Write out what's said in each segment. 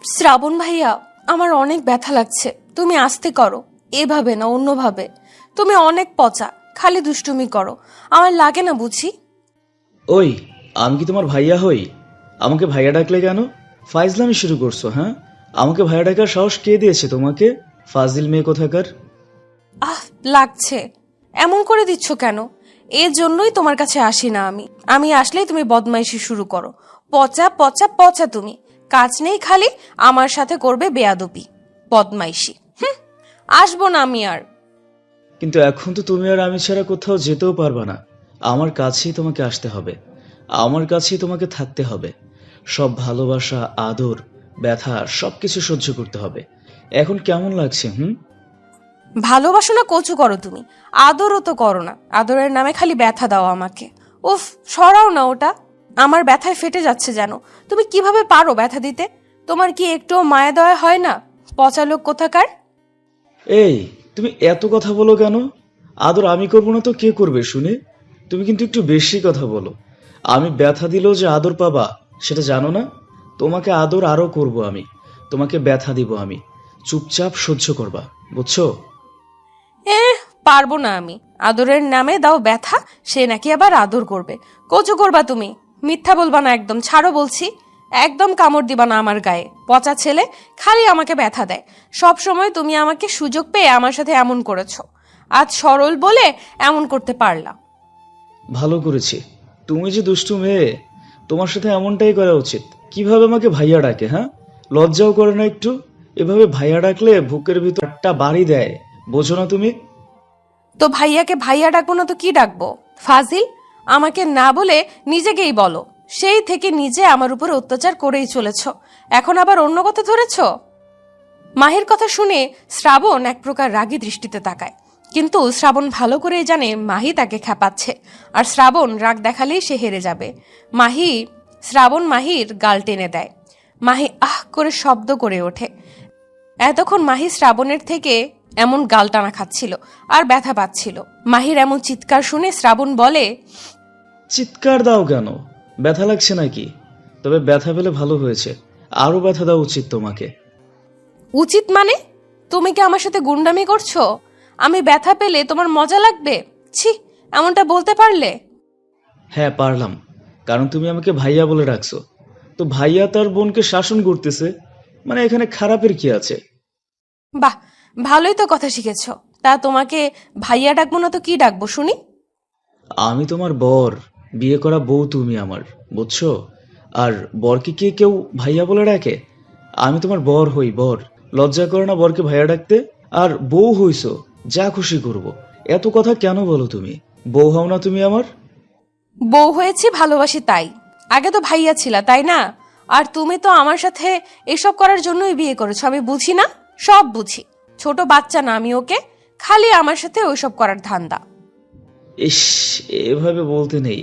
শ্রাবণ ভাইয়া, আমার অনেক ব্যথা লাগছে, তুমি আস্তে করো। এভাবে না, অন্যভাবে। তুমি অনেক পচা, খালি দুষ্টুমি করো, আমার লাগে না বুঝি। ওই, আমি কি তোমার ভাইয়া হই? আমাকে ভাইয়া ডাকলে কেন? ফাইজলামি শুরু করছো? হ্যাঁ, আমাকে ভাইয়া ডাকার সাহস কে দিয়েছে তোমাকে? ফাজিল মেয়ে কোথাকার। আহ, লাগছে। এমন করে দিচ্ছ কেন? এর জন্যই তোমার কাছে আসি না আমি। আমি আসলেই তুমি বদমাইশি শুরু করো। পচা পচা পচা তুমি। কাজ নেই, খালি আমার সাথে করবে বেয়াদবি, বদমাইশি। আসবো না আমি আর। কিন্তু এখন তো তুমি আর আমি ছাড়া কোথাও যেতেও পারবা না। আমার কাছেই তোমাকে আসতে হবে, আমার কাছেই তোমাকে থাকতে হবে। সব ভালোবাসা, আদর, ব্যথা সবকিছু সহ্য করতে হবে। এখন কেমন লাগছে? ভালোবাসো না কচু করো তুমি, আদরও তো করো না। আদরের নামে খালি ব্যথা দাও আমাকে। উফ, সরাও না ওটা। আমার ব্যথায় ফেটে যাচ্ছে যেন। তুমি কিভাবে পারো ব্যথা দিতে? তোমার কি একটুও মায়া দয়া হয় না? পচা লোক কোথাকার। এই, তুমি এত কথা বলো কেন? আদর আমি করবো না তো কে করবে শুনে? তুমি কিন্তু একটু বেশি কথা বলো। আমি ব্যথা দিলেও যে আদর পাবা সেটা জানো না? তোমাকে আদর আরো করব আমি, তোমাকে ব্যথা দিব আমি। চুপচাপ সহ্য করবা, বুঝছো? এ, পারবো না আমি। আদরের নামে দাও ব্যথা, সে নাকি আবার আদর করবে। কচু করবা তুমি। মিথ্যা বলবা না একদম, ছাড়ো বলছি। একদম কামড় দিবা না আমার গায়ে। পচা ছেলে, খালি আমাকে ব্যথা দেয়। সব সময় তুমি আমাকে সুযোগ পেয়ে আমার সাথে এমন করেছো। আজ সরল বলে এমন করতে পারলা। ভালো করেছি। তুমি যে দুষ্টু মেয়ে, তোমার সাথে এমনটাই করা উচিত। কিভাবে আমাকে ভাইয়া ডাকে? হ্যাঁ, লজ্জাও করে না একটু? এভাবে ভাইয়া ডাকলে বুকের ভিতর একটা বাড়ি দেয়, বোঝো না তুমি? তো ভাইয়াকে ভাইয়া ডাকবো না তো কি ডাকবো? ফাজিল। আমাকে না বলে নিজেকেই বলো। সেই থেকে নিজে আমার উপর অত্যাচার করেই চলেছ, এখন আবার অন্য কথা ধরেছ। মাহির কথা শুনে শ্রাবণ এক প্রকার রাগী দৃষ্টিতে তাকায়। কিন্তু শ্রাবণ ভালো করেই জানে মাহি তাকে খেপাচ্ছে, আর শ্রাবণ রাগ দেখালেই সে হেরে যাবে। শ্রাবণ মাহির গাল টেনে দেয়। মাহি আহ করে শব্দ করে ওঠে। এতক্ষণ মাহি শ্রাবণের থেকে এমন গাল টানা খাচ্ছিল আর ব্যথা পাচ্ছিল। মাহির এমন চিৎকার শুনে শ্রাবণ বলে, চিৎকার দাও কেন? ব্যথা লাগছে নাকি? তবে ব্যথা পেলে ভালো হয়েছে, আরো ব্যথা দেওয়া উচিত তোমাকে। উচিত মানে? তুমি কি আমার সাথে গুন্ডামি করছো? আমি ব্যথা পেলে তোমার মজা লাগবে? ছি, এমনটা বলতে পারলে? হ্যাঁ পারলাম, কারণ তুমি আমাকে ভাইয়া বলে ডাকছো। তো ভাইয়া তার বোনকে শাসন করতেছে, মানে এখানে খারাপের কি আছে? বাহ, ভালোই তো কথা শিখেছো। তা তোমাকে ভাইয়া ডাকবো না তো কি ডাকবো শুনি? আমি তোমার বর, বিয়ে করা বউ তুমি আমার, বুঝছো? আর বরকে কে কেউ ভাইয়া বলে ডাকে? আমি তোমার বর হই, বর। লজ্জা করে না বরকে ভাইয়া ডাকতে? আর বউ হইছো, যা খুশি করব। এত কথা কেন বলো তুমি? বউ হও না তুমি আমার? বউ হয়েছি ভালোবাসি তাই। আগে তো ভাইয়া ছিলা, তাই না? আর তুমি তো আমার সাথে এসব করার জন্যই বিয়ে করেছো, আমি বুঝি না? সব বুঝি। ছোট বাচ্চা না আমি ওকে, খালি আমার সাথে ওইসব করার ধান্দা। ইস, এভাবে বলতে নেই।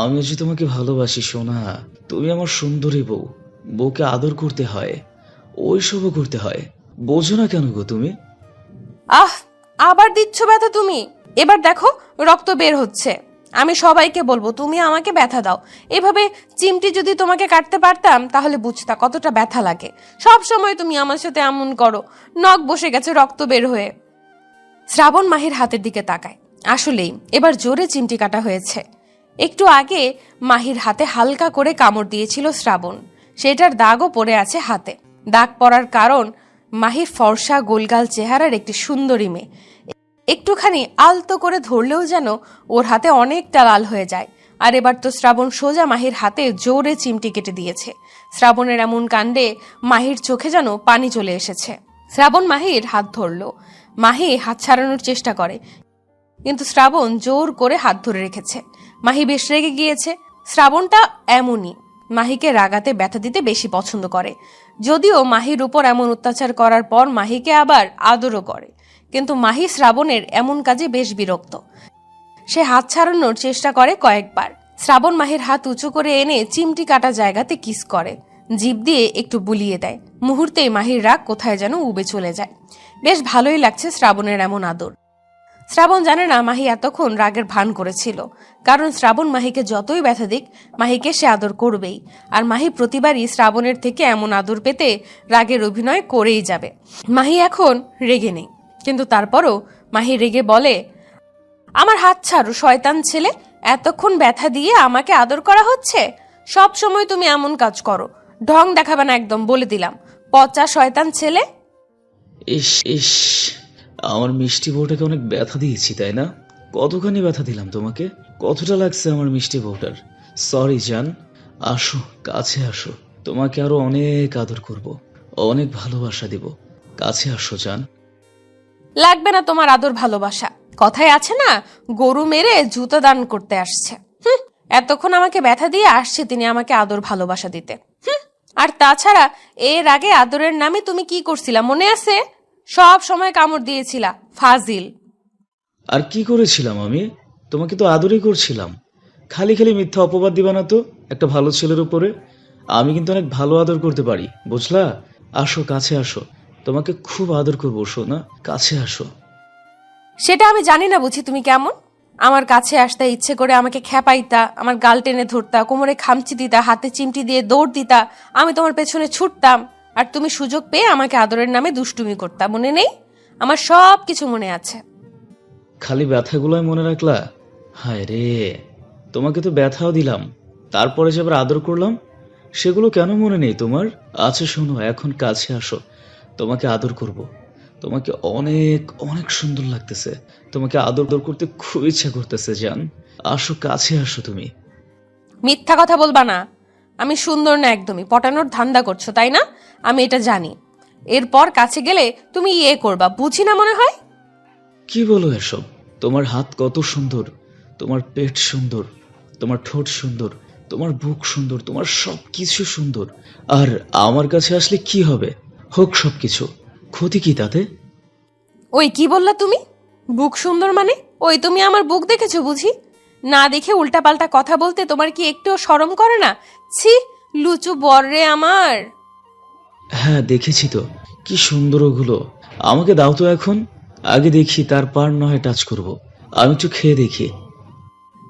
আমি যে তোমাকে ভালোবাসি সোনা। তুমি আমার সুন্দরী বউ। বউকে আদর করতে হয়, ওইসবও করতে হয়। বোঝো না কেন গো তুমি? আহ, আবার দিচ্ছ ব্যথা তুমি। এবার দেখো, রক্ত বের হচ্ছে। আমি সবাইকে বলবো তুমি আমাকে ব্যথা দাও। এভাবে চিমটি যদি তোমাকে কাটতে পারতাম তাহলে বুঝতা কতটা ব্যথা লাগে। সব সময় তুমি আমার সাথে এমন করো। নখ বসে গেছে রক্ত বের হয়ে। শ্রাবণ মাহির হাতের দিকে তাকায়। আসলেই এবার জোরে চিমটি কাটা হয়েছে। একটু আগে মাহির হাতে হালকা করে কামড় দিয়েছিল শ্রাবণ, সেটার দাগও পড়ে আছে হাতে। দাগ পড়ার কারণ, মাহি ফর্সা গোলগাল চেহারার একটি সুন্দরী মেয়ে। একটুখানি আলতো করে ধরলেও যেন ওর হাতে অনেকটা লাল হয়ে যায়। আর এবার তো শ্রাবণ সোজা মাহির হাতে জোরে চিমটি কেটে দিয়েছে। শ্রাবণের এমন কাণ্ডে মাহির চোখে যেন পানি চলে এসেছে। শ্রাবণ মাহির হাত ধরল। মাহি হাত ছাড়ানোর চেষ্টা করে, কিন্তু শ্রাবণ জোর করে হাত ধরে রেখেছে। মাহি বেশ রেগে গিয়েছে। শ্রাবণটা এমনই, মাহিকে রাগাতে ব্যথা দিতে বেশি পছন্দ করে। যদিও মাহির উপর এমন অত্যাচার করার পর মাহিকে আবার আদরও করে, কিন্তু মাহি শ্রাবণের এমন কাজে বেশ বিরক্ত। সে হাত ছাড়ানোর চেষ্টা করে কয়েকবার। শ্রাবণ মাহির হাত উঁচু করে এনে চিমটি কাটা জায়গাতে কিস করে, জিভ দিয়ে একটু বুলিয়ে দেয়। মুহূর্তেই মাহির রাগ কোথায় যেন উবে চলে যায়। বেশ ভালোই লাগছে শ্রাবণের এমন আদর। শ্রাবণ জানে না মাহি এতক্ষণ রাগের ভান করেছিল, কারণ শ্রাবণ মাহিকে যতই ব্যথা দিক মাহিকে সে আদর করবেই। আর মাহি প্রতিবারই শ্রাবণের থেকে এমন আদর পেতে রাগের অভিনয় করেই যাবে। মাহি এখন রেগে নেই, কিন্তু তারপরও মাহি রেগে বলে, আমার হাত ছাড়ো শয়তান ছেলে, এতক্ষণ ব্যথা দিয়ে আমাকে আদর করা হচ্ছে। সব সময় তুমি এমন কাজ করো, ঢং দেখাবে না একদম বলে দিলাম, পচা শয়তান ছেলে। ইস ইস, আমার মিষ্টি বউটাকে অনেক ব্যথা দিয়েছি তাই না? কতখানি ব্যথা দিলাম তোমাকে? কতটা লাগছে আমার মিষ্টি বউটার? সরি জান, আসো কাছে আসো, তোমাকে আরো অনেক আদর করব, অনেক ভালোবাসা দিব। কাছে আসো জান। লাগবে না তোমার আদর ভালোবাসা, কথায় আছে না, গরু মেরে জুতো দান করতে আসছে। এতক্ষণ আমাকে ব্যথা দিয়ে আসছে তিনি আমাকে আদর ভালোবাসা দিতে। আর তাছাড়া এর আগে আদরের নামে তুমি কি করছিলা মনে আছে? সব সময় কামড় দিয়েছিলা, ফাজিল। আর কি করেছিলাম আমি? তোমাকে তো আদরই করছিলাম। খালি খালি মিথ্যা অপবাদ দিবা না তো একটা ভালো ছেলের উপরে। আমি কিন্তু অনেক ভালো আদর করতে পারি, বুঝলা? আসো কাছে আসো, তোমাকে খুব আদর করবো সোনা, কাছে আসো। সেটা আমি জানি না বুঝি তুমি কেমন? আমার কাছে আসতে ইচ্ছে করে আমাকে খেপাইতা, আমার গাল টেনে ধরতা, কোমরে খামচি দিতা, হাতে চিমটি দিয়ে দৌড় দিতা, আমি তোমার পেছনে ছুটতাম, আর তুমি সুযোগ পেয়ে আমাকে আদরের নামে দুষ্টুমি করতা, মনে নেই? আমার সব কিছু মনে আছে। খালি ব্যথাগুলোই মনে রাখলা? হায় রে, তোমাকে তো ব্যথাও দিলাম, তারপরে যে আবার আদর করলাম, সেগুলো কেন মনে নেই তোমার? আচ্ছা শোনো, এখন কাছে আসো, তোমাকে আদর করব। তোমাকে অনেক অনেক সুন্দর লাগতেছে, তোমাকে আদর করতে খুব ইচ্ছা করতেছে জান। আসো কাছে আসো তুমি। মিথ্যা কথা বলবা না, আমি সুন্দর না একদমই, পটানোর ধান্দা করছো তাই না? আমি এটা জানি। এরপর কাছে গেলে তুমি ইয়ে করবা, বুঝি না মনে হয়? কি বলো এসব? তোমার হাত কত সুন্দর, তোমার পেট সুন্দর, তোমার ঠোঁট সুন্দর, তোমার বুক সুন্দর, তোমার সব কিছু সুন্দর। আর আমার কাছে আসলে কি হবে? হোক সব কিছু, ক্ষতি কি তাতে? ওই কি বললা তুমি? বুক সুন্দর মানে? ওই তুমি আমার বুক দেখেছো বুঝি? না দেখে উল্টাপাল্টা কথা বলতে তোমার কি একটুও শরম করে না? ছি, লুচু বর রে আমার। হ্যাঁ দেখেছি তো, কি সুন্দর ওগুলো। আমাকে দাও তো এখন, আগে দেখি, তারপর না হয় টাচ করব। আমি একটু খেয়ে দেখি।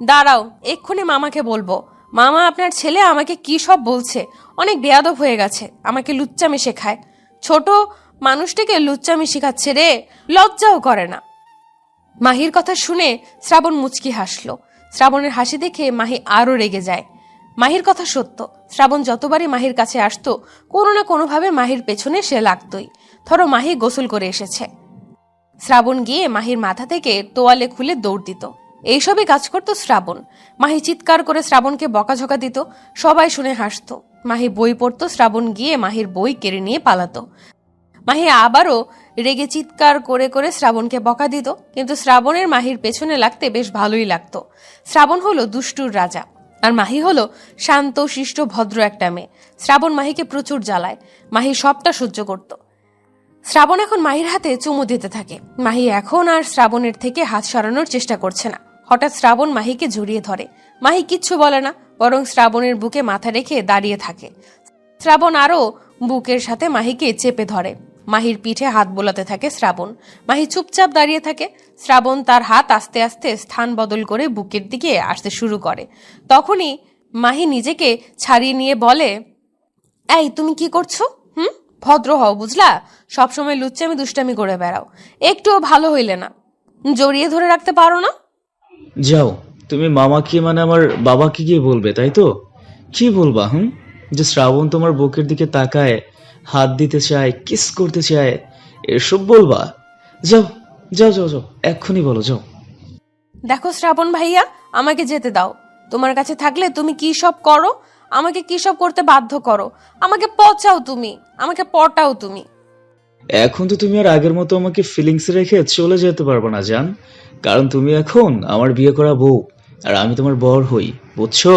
দাঁড়াও, এক্ষুনি মামাকে বলবো। মামা আপনার ছেলে আমাকে কি সব বলছে, অনেক বেয়াদব হয়ে গেছে, আমাকে লুচ্চামি শেখায়। ছোট মানুষটিকে লুচ্চামি শেখাচ্ছে রে, লজ্জাও করে না। মাহির কথা শুনে শ্রাবণ মুচকি হাসলো। শ্রাবণের হাসি দেখে মাহি আরো রেগে যায়। মাহির কথা সত্য, শ্রাবণ যতবারই মাহির কাছে আসতো কোনো না কোনোভাবে মাহির পেছনে সে লাগতোই। ধরো মাহি গোসল করে এসেছে, শ্রাবণ গিয়ে মাহির মাথা থেকে তোয়ালে খুলে দৌড় দিত। এইসবই কাজ করতো শ্রাবণ। মাহি চিৎকার করে শ্রাবণকে বকাঝকা দিত, সবাই শুনে হাসতো। মাহি বই পড়তো, শ্রাবণ গিয়ে মাহির বই কেড়ে নিয়ে পালাতো। মাহি আবারও রেগে চিৎকার করে করে শ্রাবণকে বকা দিত, কিন্তু শ্রাবণের মাহির পেছনে লাগতে বেশ ভালোই লাগতো। শ্রাবণ হলো দুষ্টুর রাজা, আর মাহি হলো শান্ত শিষ্ট ভদ্র একটা মেয়ে। শ্রাবণ মাহিকে প্রচুর জ্বালায়, মাহি সবটা সহ্য করত। শ্রাবণ এখন মাহির হাতে চুমু দিতে থাকে। মাহি এখন আর শ্রাবণের থেকে হাত সরানোর চেষ্টা করছে না। হঠাৎ শ্রাবণ মাহিকে জড়িয়ে ধরে। মাহি কিচ্ছু বলে না, বরং শ্রাবণের বুকে মাথা রেখে দাঁড়িয়ে থাকে। শ্রাবণ আরও বুকের সাথে মাহিকে চেপে ধরে। মাহির পিঠে হাত বোলাতে থাকে শ্রাবণ। মাহি চুপচাপ দাঁড়িয়ে থাকে। শ্রাবণ তার হাত আস্তে আস্তে স্থান বদল করে বুকের দিকে আসতে শুরু করে। তখনই মাহি নিজেকে ছাড়িয়ে নিয়ে বলে, এই তুমি কি করছো? ভদ্র হও বুঝলা, সবসময় লুচ্চামি দুষ্টামি করে বেড়াও, একটুও ভালো হইলে না। জড়িয়ে ধরে রাখতে পারো না? যাও, তুমি মামাকে মানে আমার বাবাকে গিয়ে বলবে, তাই তো? কি বলবা? যে শ্রাবণ তোমার বুকের দিকে তাকায়, হাত দিতে চায়, কিস করতে চায়, এসব বলবা? যাও যাও যাও যাও, এক্ষুনি বলো, যাও। দেখো শ্রাবণ ভাইয়া, আমাকে যেতে দাও। তোমার কাছে থাকলে তুমি কি সব করো, আমাকে কি সব করতে বাধ্য করো। আমাকে পচাও তুমি, আমাকে পটাও তুমি। এখন তো তুমি আর আগের মতো আমাকে ফিলিংস রেখে চলে যেতে পারবে না জান, কারণ তুমি এখন আমার বিয়ে করা বউ, আর আমি তোমার বর হই, বুঝছো?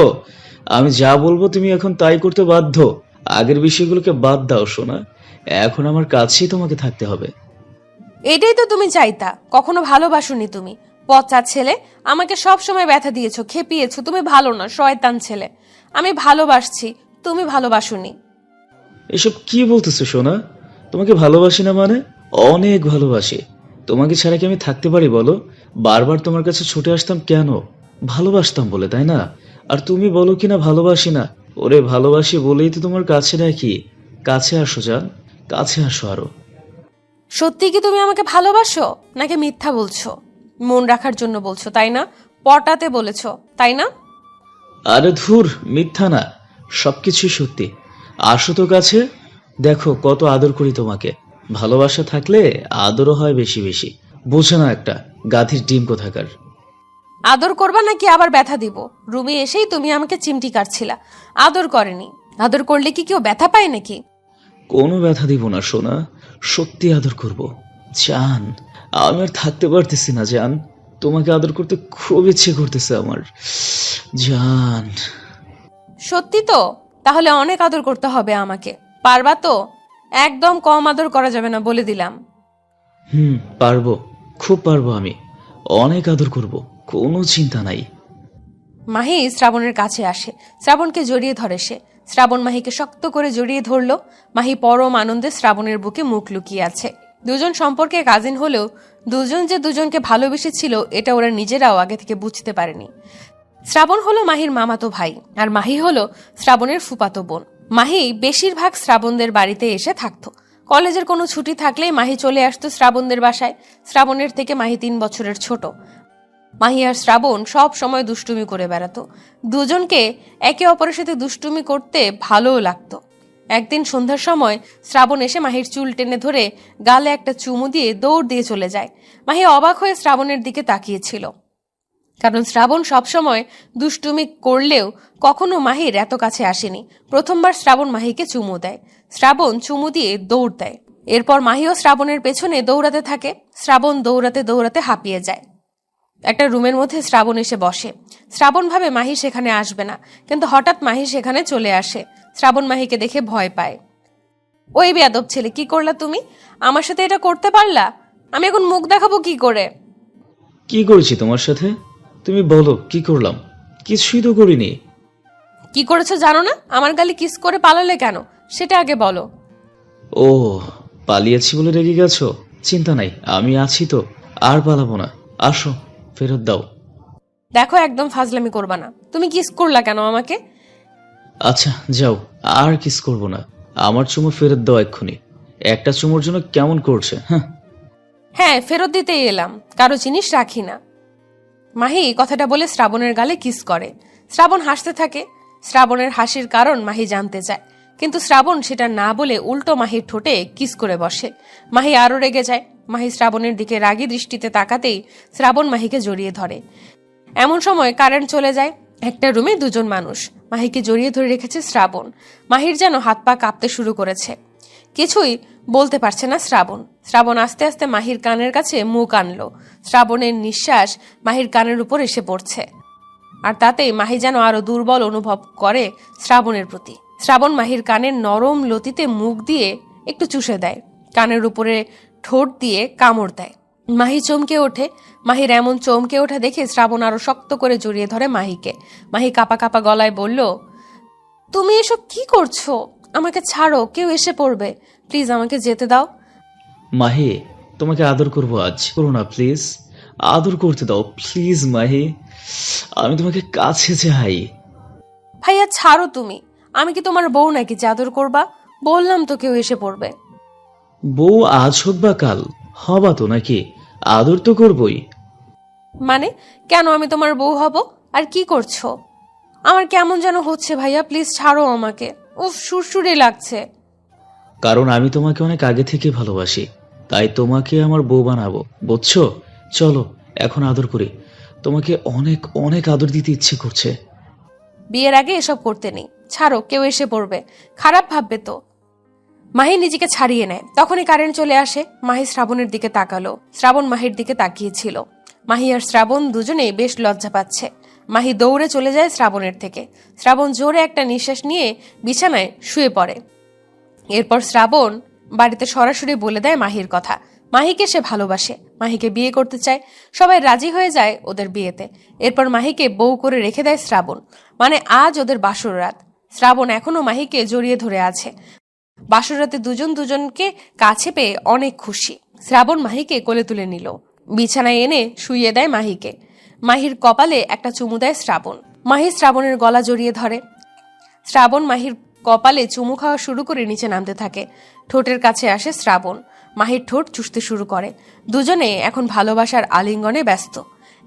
আমি যা বলবো তুমি এখন তাই করতে বাধ্য। আগের বিষয়গুলোকে বাদ দাও সোনা, এখন আমার কাছেই তোমাকে থাকতে হবে। এটাই তো তুমি চাইতা, কখনো ভালোবাসোনি তুমি। পচা ছেলে, আমাকে সব সময় ব্যথা দিয়েছো, খেপিয়েছো। তুমি ভালো না, শয়তান ছেলে। আমি ভালোবাসছি, তুমি ভালোবাসোনি। এসব কি বলতেছো সোনা? তোমাকে ভালোবাসি না মানে? অনেক ভালোবাসি। তোমাকে ছাড়া কি আমি থাকতে পারি বলো? বারবার তোমার কাছে ছুটে আসতাম কেন? ভালোবাসতাম বলে, তাই না? আর তুমি বলো কি না ভালোবাসি না। ওরে ভালোবাসি বলেই তো তোমার কাছে রাখি। কাছে আসো জান, কাছে আসো আরো। সত্যি কি তুমি আমাকে ভালোবাসো নাকি মিথ্যা বলছো? মন রাখার জন্য বলছো তাই না? পটাতে বলেছো তাই না? আরে ধুর, মিথ্যা না, সবকিছুই সত্যি। আসো তো কাছে, দেখো কত আদর করি তোমাকে। ভালোবাসা থাকলে আদরও হয় বেশি বেশি। বোঝে না একটা গাধীর ডিম কোথাকার। আদর করবা নাকি আবার ব্যথা দিব? রুমে এসেই তুমি আমাকে চিমটি কাটছিলা। আদর করেনি। আদর করলে কি কেউ ব্যথা পায় নাকি? কোনো ব্যথা দিব না সোনা, সত্যি আদর করব। জান, আমি আর থাকতে পারতেছি না জান, তোমাকে আদর করতে খুব ইচ্ছে করতেছে আমার জান। সত্যি তো? তাহলে অনেক আদর করতে হবে আমাকে। পারবা তো? একদম কম আদর করা যাবে না বলে দিলাম। পারবো, খুব পারবো আমি। অনেক আদর করব, কোনো চিন্তা নাই। মাহি শ্রাবণের কাছে আসে। শ্রাবণকে জড়িয়ে ধরে সে। শ্রাবণ মাহিকে শক্ত করে জড়িয়ে ধরল। মাহি পরম আনন্দে শ্রাবণের বুকে মুখ লুকিয়ে আছে। দুজন সম্পর্কে কাজিন হলেও দুজন যে দুজনকে ভালোবেসেছিল এটা ওরা নিজেরাও আগে থেকে বুঝতে পারেনি। শ্রাবণ হলো মাহির মামাতো ভাই আর মাহি হলো শ্রাবণের ফুপাতো বোন। মাহি বেশিরভাগ শ্রাবণদের বাড়িতে এসে থাকতো। কলেজের কোনো ছুটি থাকলেই মাহি চলে আসতো শ্রাবণদের বাসায়। শ্রাবণের থেকে মাহি 3 বছরের ছোট। মাহি আর শ্রাবণ সব সময় দুষ্টুমি করে বেড়াতো। দুজনকে একে অপরের সাথে দুষ্টুমি করতে ভালোও লাগতো। একদিন সন্ধ্যার সময় শ্রাবণ এসে মাহির চুল টেনে ধরে গালে একটা চুমু দিয়ে দৌড় দিয়ে চলে যায়। মাহি অবাক হয়ে শ্রাবণের দিকে তাকিয়েছিল, কারণ শ্রাবণ সবসময় দুষ্টুমি করলেও কখনো মাহির এত কাছে আসেনি। প্রথমবার শ্রাবণ মাহিকে চুমু দেয়। শ্রাবণ চুমু দিয়ে দৌড় দেয়। এরপর মাহিও শ্রাবণের পেছনে দৌড়াতে থাকে। শ্রাবণ দৌড়াতে দৌড়াতে হাঁপিয়ে যায়। একটা রুমের মধ্যে শ্রাবণ এসে বসে। শ্রাবণ ভাবে মাহি সেখানে আসবে না, কিন্তু হঠাৎ মাহি সেখানে চলে আসে। শ্রাবণ মাহিকে দেখে ভয় পায়। ওই বেয়াদব ছেলে, কি করলা তুমি? আমার সাথে এটা করতে পারলা? আমি এখন মুখ দেখাবো কি করে? কি করেছি তোমার সাথে? তুমি বলো কি করলাম? কিছুই তো করিনি। কি করেছো জানো না? আমার গালে কিস করে পালালে কেন সেটা আগে বলো। ও, পালিয়েছি বলে রেগে গেছো? চিন্তা নাই, আমি আছি তো, আর পালাবো না। আসো, ফেরত দাও। দেখো, একদম ফাজলামি করবা না। তুমি কিস করলা কেন আমাকে? আচ্ছা যাও, আর কিস করব না। আমার চুমু ফেরত দাও এক্ষুনি। একটা চুমুর জন্য কেমন করছে, হ্যাঁ? হ্যাঁ, ফেরত দিতেই এলাম, কারো জিনিস রাখি না। মাহি কথাটা বলে শ্রাবণের গালে কিস করে। শ্রাবণ হাসতে থাকে। শ্রাবণের হাসির কারণ মাহি জানতে চায়, কিন্তু শ্রাবণ সেটা না বলে উল্টো মাহির ঠোঁটে কিস করে বসে। মাহি আরো রেগে যায়। মাহি শ্রাবণের দিকে রাগী দৃষ্টিতে তাকাতেই শ্রাবণ মাহিকে জড়িয়ে ধরে। এমন সময় কারেন্ট চলে যায়। একটা রুমে দুজন মানুষ। মাহিকে জড়িয়ে ধরে রেখেছে শ্রাবণ। মাহির যেন হাত পা কাঁপতে শুরু করেছে। কিছুই বলতে পারছে না শ্রাবণ। শ্রাবণ আস্তে আস্তে মাহির কানের কাছে মুখ আনলো। শ্রাবণের নিঃশ্বাস মাহির কানের উপর এসে পড়ছে, আর তাতেই মাহি যেন আরো দুর্বল অনুভব করে শ্রাবণের প্রতি। শ্রাবণ মাহির কানের নরম লতিতে মুখ দিয়ে একটু চুষে দেয়। কানের উপরে ঠোঁট দিয়ে কামড় দেয়। মাহি চমকে ওঠে। মাহির এমন চমকে ওঠা দেখে শ্রাবণ আরো শক্ত করে জড়িয়ে ধরে মাহিকে। মাহি কাপা কাপা গলায় বলল, তুমি এসব কি করছো? আমাকে ছাড়ো, কেউ এসে পড়বে। প্লিজ আমাকে যেতে দাও। মাহি, তোমাকে আদর করবো আজ, করো না প্লিজ। আদর করতে দাও প্লিজ মাহি, আমি তোমাকে কাছে চাই। ভাইয়া ছাড়ো তুমি। আমি কি তোমার বউ নাকি যে আদর করবা? বললাম তো কেউ এসে পড়বে। বউ আজ হোক বা কাল, হবা তো নাকি? আদর তো করবই। মানে কেন আমি তোমার বউ হব? আর কি করছো? আমার কেমন যেন হচ্ছে ভাইয়া, প্লিজ ছাড়ো আমাকে। উফ, সুরসুরে লাগছে। কারণ আমি তোমাকে অনেক আগে থেকে ভালোবাসি, তাই তোমাকে আমার বউ বানাবো, বুঝছো? চলো এখন আদর করি, তোমাকে অনেক অনেক আদর দিতে ইচ্ছে করছে। বিয়ের আগে এসব করতে নেই। ছাড়ো, কেউ এসে পড়বে, খারাপ ভাববে তো। মাহি নিজেকে ছাড়িয়ে নেয়। তখনই কারেন্ট চলে আসে। মাহি শ্রাবণের দিকে তাকালো। শ্রাবণ মাহির দিকে তাকিয়েছিল। মাহি আর শ্রাবণ দুজনেই বেশ লজ্জা পাচ্ছে। মাহি দৌড়ে চলে যায় শ্রাবণের থেকে। শ্রাবণ জোরে একটা নিঃশ্বাস নিয়ে বিছানায় শুয়ে পড়ে। এরপর শ্রাবণ বাড়িতে সরাসরি বলে দেয় মাহির কথা। মাহিকে সে ভালোবাসে, মাহিকে বিয়ে করতে চায়। সবাই রাজি হয়ে যায় ওদের বিয়েতে। এরপর মাহিকে বউ করে রেখে দেয় শ্রাবণ। মানে আজ ওদের বাসর রাত। শ্রাবণ এখনো মাহিকে জড়িয়ে ধরে আছে। বাসর রাতে দুজন দুজনকে কাছে পেয়ে অনেক খুশি। শ্রাবণ মাহিকে কোলে তুলে নিল, বিছানায় এনে শুইয়ে দেয় মাহিকে। মাহির কপালে একটা চুমু দেয় শ্রাবণ। মাহি শ্রাবণের গলা জড়িয়ে ধরে। শ্রাবণ মাহির কপালে চুমু খাওয়া শুরু করে নিচে নামতে থাকে। ঠোঁটের কাছে আসে শ্রাবণ, মাহির ঠোঁট চুষতে শুরু করে। দুজনে এখন ভালোবাসার আলিঙ্গনে ব্যস্ত,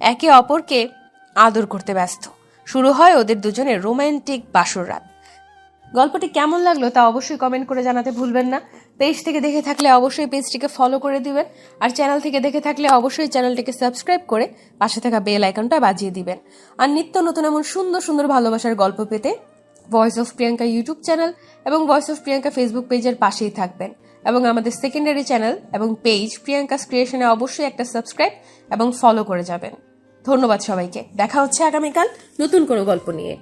একে অপরকে আদর করতে ব্যস্ত। শুরু হয় ওদের দুজনের রোমান্টিক বাসর রাত। গল্পটি কেমন লাগলো তা অবশ্যই কমেন্ট করে জানাতে ভুলবেন না। পেজ থেকে দেখে থাকলে অবশ্যই পেজটিকে ফলো করে দিবেন, আর চ্যানেল থেকে দেখে থাকলে অবশ্যই চ্যানেলটিকে সাবস্ক্রাইব করে পাশে থাকা বেল আইকনটা বাজিয়ে দিবেন। আর নিত্য নতুন এমন সুন্দর সুন্দর ভালোবাসার গল্প পেতে voice of Priyanka YouTube channel এবং ভয়েস অফ প্রিয়াঙ্কা ফেসবুক পেজের পাশেই থাকবেন, এবং আমাদের সেকেন্ডারি চ্যানেল এবং পেজ প্রিয়াঙ্কাস ক্রিয়েশনে অবশ্যই একটা সাবস্ক্রাইব এবং ফলো করে যাবেন। ধন্যবাদ সবাইকে। দেখা হচ্ছে আগামীকাল নতুন কোনো গল্প নিয়ে।